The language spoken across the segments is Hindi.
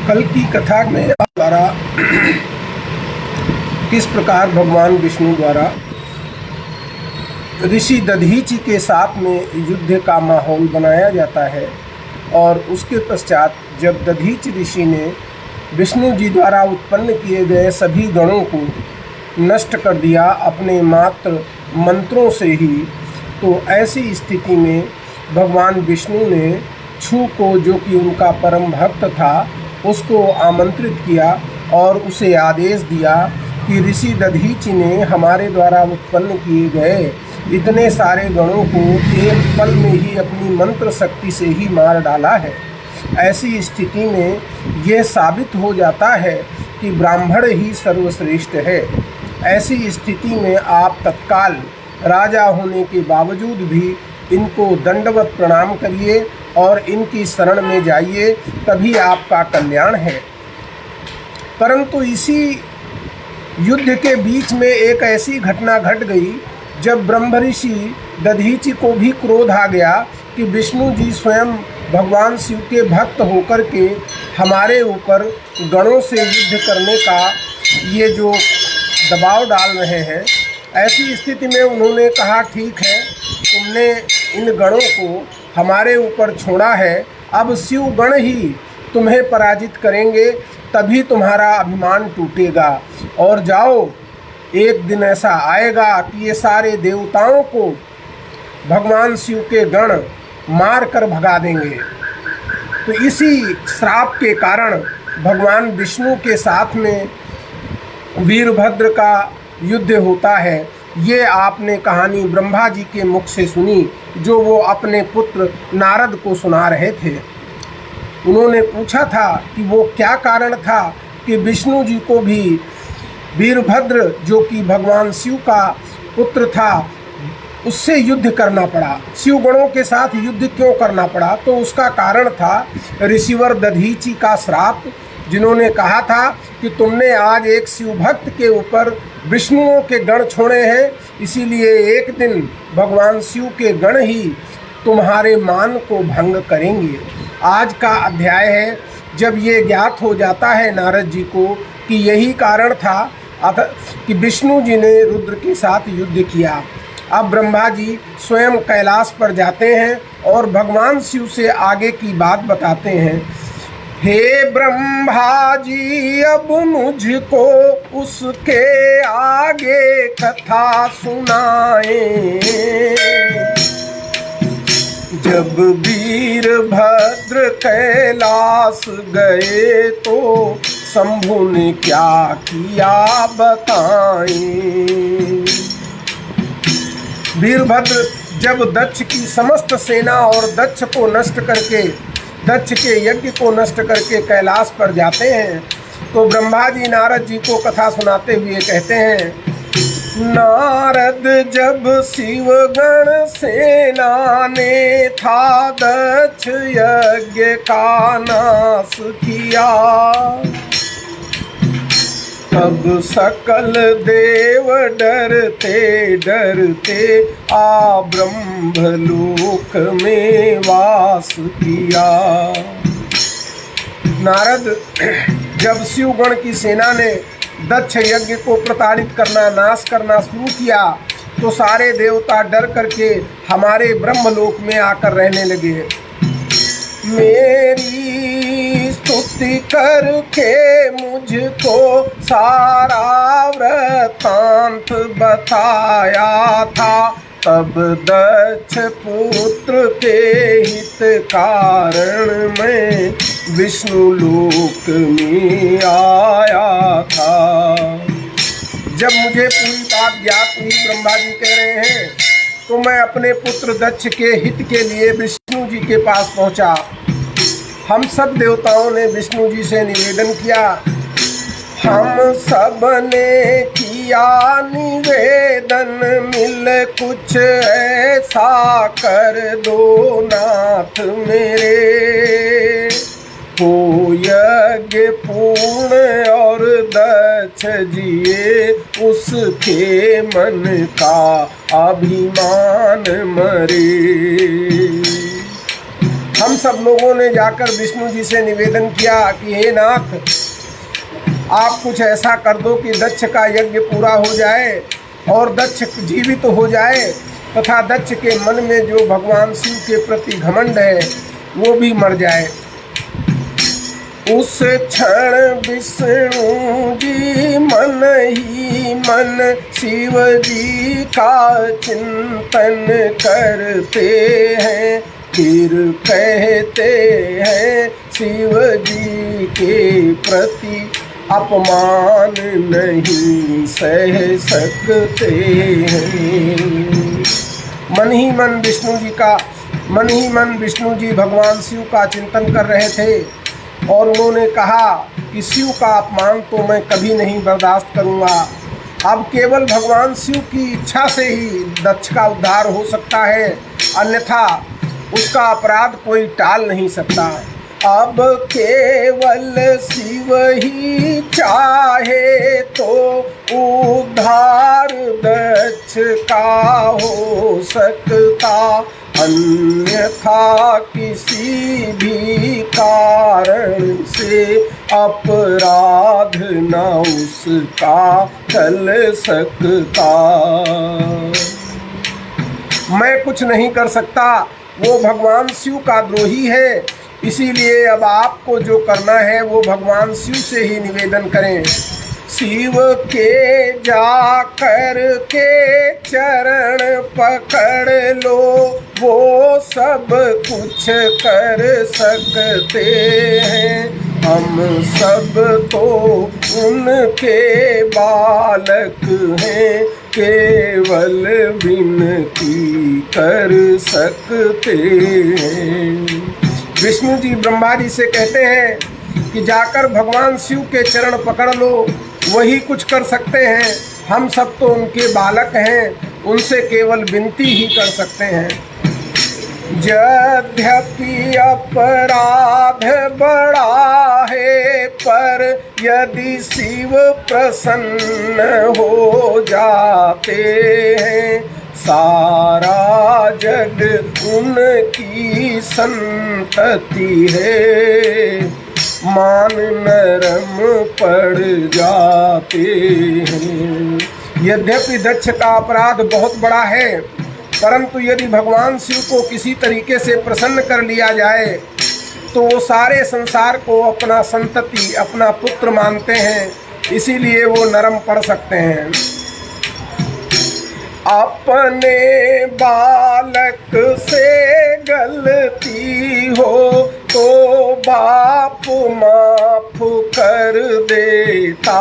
कल की कथा में द्वारा किस प्रकार भगवान विष्णु द्वारा ऋषि दधीचि के साथ में युद्ध का माहौल बनाया जाता है और उसके पश्चात जब दधीचि ऋषि ने विष्णु जी द्वारा उत्पन्न किए गए सभी गणों को नष्ट कर दिया अपने मात्र मंत्रों से ही, तो ऐसी स्थिति में भगवान विष्णु ने छू को, जो कि उनका परम भक्त था, उसको आमंत्रित किया और उसे आदेश दिया कि ऋषि दधीचि ने हमारे द्वारा उत्पन्न किए गए इतने सारे गणों को एक पल में ही अपनी मंत्र शक्ति से ही मार डाला है। ऐसी स्थिति में यह साबित हो जाता है कि ब्राह्मण ही सर्वश्रेष्ठ है। ऐसी स्थिति में आप तत्काल राजा होने के बावजूद भी इनको दंडवत प्रणाम करिए और इनकी शरण में जाइए, तभी आपका कल्याण है। परंतु इसी युद्ध के बीच में एक ऐसी घटना घट गई जब ब्रह्म ऋषि दधीचि को भी क्रोध आ गया कि विष्णु जी स्वयं भगवान शिव के भक्त होकर के हमारे ऊपर गणों से युद्ध करने का ये जो दबाव डाल रहे हैं। ऐसी स्थिति में उन्होंने कहा, ठीक है, तुमने इन गणों को हमारे ऊपर छोड़ा है, अब शिव गण ही तुम्हें पराजित करेंगे, तभी तुम्हारा अभिमान टूटेगा। और जाओ, एक दिन ऐसा आएगा कि ये सारे देवताओं को भगवान शिव के गण मार कर भगा देंगे। तो इसी श्राप के कारण भगवान विष्णु के साथ में वीरभद्र का युद्ध होता है। ये आपने कहानी ब्रह्मा जी के मुख से सुनी, जो वो अपने पुत्र नारद को सुना रहे थे। उन्होंने पूछा था कि वो क्या कारण था कि विष्णु जी को भी वीरभद्र, जो कि भगवान शिव का पुत्र था, उससे युद्ध करना पड़ा। शिव गणों के साथ युद्ध क्यों करना पड़ा? तो उसका कारण था ऋषिवर दधीचि का श्राप, जिन्होंने कहा था कि तुमने आज एक शिव भक्त के ऊपर विष्णुओं के गण छोड़े हैं, इसीलिए एक दिन भगवान शिव के गण ही तुम्हारे मान को भंग करेंगे। आज का अध्याय है जब ये ज्ञात हो जाता है नारद जी को कि यही कारण था कि विष्णु जी ने रुद्र के साथ युद्ध किया। अब ब्रह्मा जी स्वयं कैलाश पर जाते हैं और भगवान शिव से आगे की बात बताते हैं। हे ब्रह्मा जी, अब मुझको उसके आगे कथा सुनाएं। जब वीरभद्र कैलाश गए तो शंभु ने क्या किया बताएं। वीरभद्र जब दक्ष की समस्त सेना और दक्ष को नष्ट करके, दक्ष के यज्ञ को नष्ट करके कैलाश पर जाते हैं, तो ब्रह्मा जी नारद जी को कथा सुनाते हुए कहते हैं, नारद जब शिवगण सेना ने था दक्ष यज्ञ का नाश किया, तब सकल देव डरते डरते आ ब्रह्मलोक में वास किया। नारद जब शिवगण की सेना ने दक्ष यज्ञ को प्रताड़ित करना, नाश करना शुरू किया, तो सारे देवता डर करके हमारे ब्रह्मलोक में आकर रहने लगे। मेरी स्तुति करके मुझको सारा वृत्तांत बताया था, तब दक्ष पुत्र के हित कारण मैं विष्णु लोक में आया था। जब मुझे पूरी बात ज्ञात हुई, ब्रह्मा जी कह रहे हैं, तो मैं अपने पुत्र दक्ष के हित के लिए विष्णु जी के पास पहुंचा। हम सब देवताओं ने विष्णु जी से निवेदन किया, हम सब ने किया निवेदन, मिल कुछ ऐसा कर दो नाथ मेरे, हो यज्ञ पूर्ण और दक्ष जिए, उसके मन का अभिमान मरे। हम सब लोगों ने जाकर विष्णु जी से निवेदन किया कि हे नाथ, आप कुछ ऐसा कर दो कि दक्ष का यज्ञ पूरा हो जाए और दक्ष जीवित हो जाए तथा दक्ष के मन में जो भगवान शिव के प्रति घमंड है वो भी मर जाए। उस क्षण विष्णु जी मन ही मन शिव जी का चिंतन करते हैं, फिर कहते हैं शिव जी के प्रति अपमान नहीं सह सकते हैं। मन ही मन विष्णु जी भगवान शिव का चिंतन कर रहे थे और उन्होंने कहा कि शिव का अपमान तो मैं कभी नहीं बर्दाश्त करूंगा। अब केवल भगवान शिव की इच्छा से ही दक्ष का उद्धार हो सकता है, अन्यथा उसका अपराध कोई टाल नहीं सकता। अब केवल शिव ही चाहे तो उद्धार दक्ष का हो सकता, अन्यथा किसी भी कारण से अपराध न उसका टल सकता। मैं कुछ नहीं कर सकता, वो भगवान शिव का द्रोही है, इसीलिए अब आपको जो करना है वो भगवान शिव से ही निवेदन करें। शिव के जाकर के चरण पकड़ लो, वो सब कुछ कर सकते हैं। हम सब तो उनके बालक हैं, केवल विनती कर सकते हैं। विष्णु जी ब्रह्मा जी से कहते हैं कि जाकर भगवान शिव के चरण पकड़ लो, वही कुछ कर सकते हैं। हम सब तो उनके बालक हैं, उनसे केवल विनती ही कर सकते हैं। यद्यपि अपराध बड़ा है, पर यदि शिव प्रसन्न हो जाते हैं, सारा जग उनकी संतति है, मान नरम पड़ जाते हैं। यद्यपि दक्ष का अपराध बहुत बड़ा है, परंतु यदि भगवान शिव को किसी तरीके से प्रसन्न कर लिया जाए तो वो सारे संसार को अपना संतति, अपना पुत्र मानते हैं, इसीलिए वो नरम पड़ सकते हैं। अपने बालक से गलती हो तो बाप माफ कर देता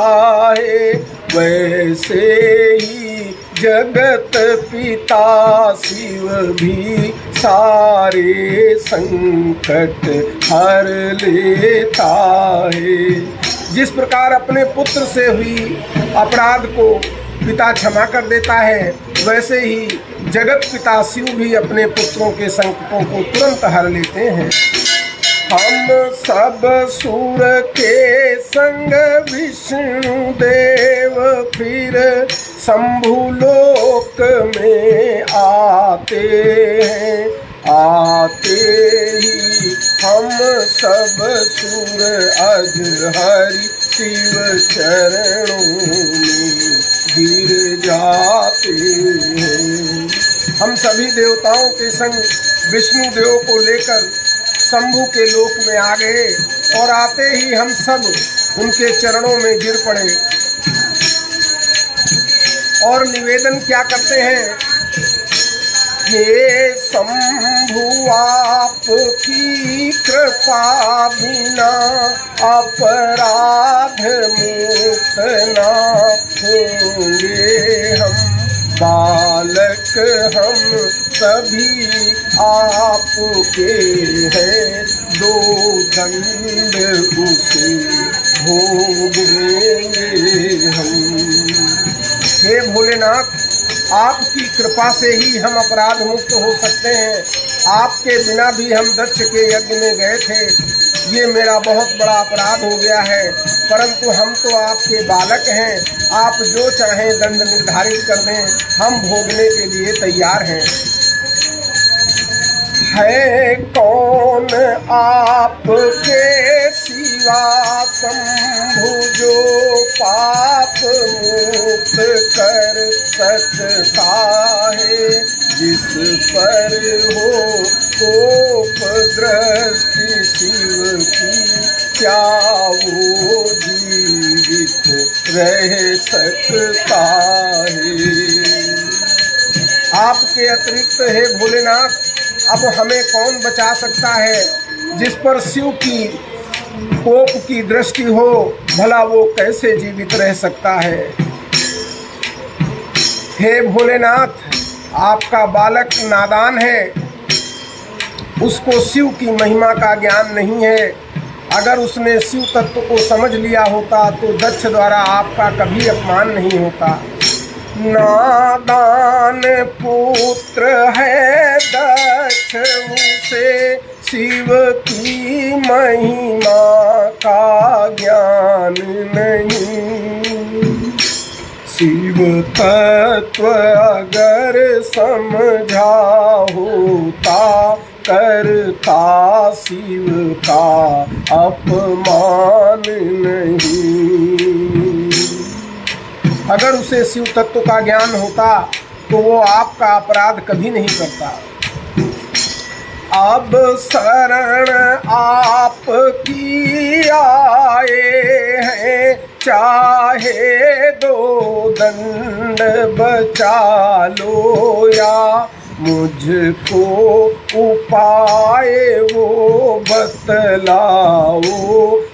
है, वैसे ही जगत पिता शिव भी सारे संकट हर लेता है। जिस प्रकार अपने पुत्र से हुई अपराध को पिता क्षमा कर देता है, वैसे ही जगत पिता शिव भी अपने पुत्रों के संकटों को तुरंत हर लेते हैं। हम सब सूर के संग विष्णु देव फिर शंभु लोक में आते हैं, आते ही हम सब सूर अज हरि शिव चरणों में गिर जाते हैं। हम सभी देवताओं के संग विष्णु देव को लेकर शंभु के लोक में आ गए और आते ही हम सब उनके चरणों में गिर पड़े और निवेदन क्या करते हैं, हे शंभु आपकी कृपा बिना अपराध मुक्त ना होंगे हम, बालक हम सभी आपके हैं, दो दंड उसे भोगेंगे हम। हे भोलेनाथ, आपकी कृपा से ही हम अपराध मुक्त हो सकते हैं। आपके बिना भी हम दक्ष के यज्ञ में गए थे, ये मेरा बहुत बड़ा अपराध हो गया है, परंतु हम तो आपके बालक हैं, आप जो चाहें दंड निर्धारित कर दें, हम भोगने के लिए तैयार हैं। है कौन आपके सिवा शंभु जो पाप मुक्त कर सकता है। जिस पर हो कोप दृष्टि शिव की, क्या वो जीवित रह सकता है। आपके अतिरिक्त हे भोलेनाथ, अब हमें कौन बचा सकता है। जिस पर शिव की कोप की दृष्टि हो, भला वो कैसे जीवित रह सकता है। हे भोलेनाथ, आपका बालक नादान है, उसको शिव की महिमा का ज्ञान नहीं है। अगर उसने शिव तत्व को समझ लिया होता तो दक्ष द्वारा आपका कभी अपमान नहीं होता। नादान पुत्र है दक्ष, उसे शिव की महिमा का ज्ञान नहीं। शिव तत्व अगर समझा होता, करता शिव का अपमान नहीं। अगर उसे शिव तत्व का ज्ञान होता तो वो आपका अपराध कभी नहीं करता। अब शरण आपकी आए हैं, चाहे दो दंड बचा लो या मुझको उपाय वो बतलाओ,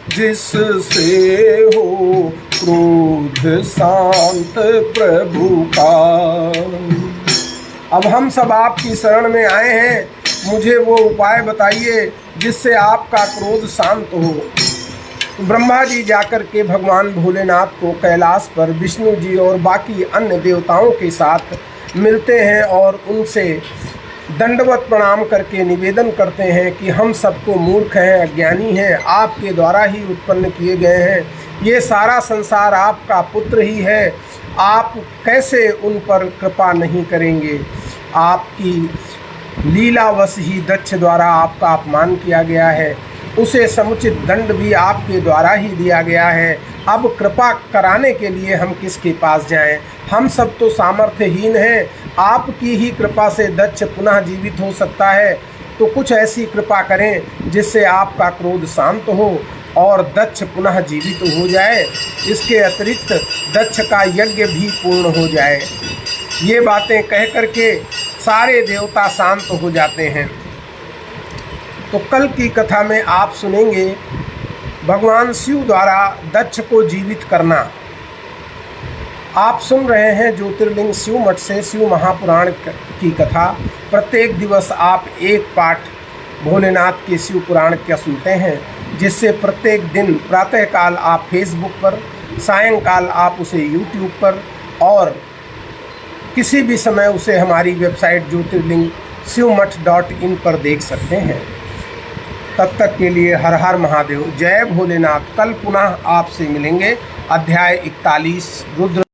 जिससे हो क्रोध शांत प्रभु का। अब हम सब आपकी शरण में आए हैं, मुझे वो उपाय बताइए जिससे आपका क्रोध शांत हो। ब्रह्मा जी जाकर के भगवान भोलेनाथ को कैलाश पर विष्णु जी और बाकी अन्य देवताओं के साथ मिलते हैं और उनसे दंडवत प्रणाम करके निवेदन करते हैं कि हम सब तो मूर्ख हैं, अज्ञानी हैं, आपके द्वारा ही उत्पन्न किए गए हैं। ये सारा संसार आपका पुत्र ही है, आप कैसे उन पर कृपा नहीं करेंगे। आपकी लीलावश ही दक्ष द्वारा आपका अपमान किया गया है, उसे समुचित दंड भी आपके द्वारा ही दिया गया है। अब कृपा कराने के लिए हम किसके पास जाएं? हम सब तो सामर्थ्यहीन हैं, आपकी ही कृपा से दक्ष पुनः जीवित हो सकता है। तो कुछ ऐसी कृपा करें जिससे आपका क्रोध शांत हो और दक्ष पुनः जीवित हो जाए। इसके अतिरिक्त दक्ष का यज्ञ भी पूर्ण हो जाए। ये बातें कह करके सारे देवता शांत हो जाते हैं। तो कल की कथा में आप सुनेंगे भगवान शिव द्वारा दक्ष को जीवित करना। आप सुन रहे हैं ज्योतिर्लिंग शिव मठ से शिव महापुराण की कथा। प्रत्येक दिवस आप एक पाठ भोलेनाथ के शिव पुराण का सुनते हैं, जिससे प्रत्येक दिन प्रातःकाल आप फेसबुक पर, सायंकाल आप उसे यूट्यूब पर और किसी भी समय उसे हमारी वेबसाइट ज्योतिर्लिंग शिवमठ.in पर देख सकते हैं। तब तक के लिए हर हर महादेव, जय भोलेनाथ। कल पुनः आपसे मिलेंगे। अध्याय 41 रुद्र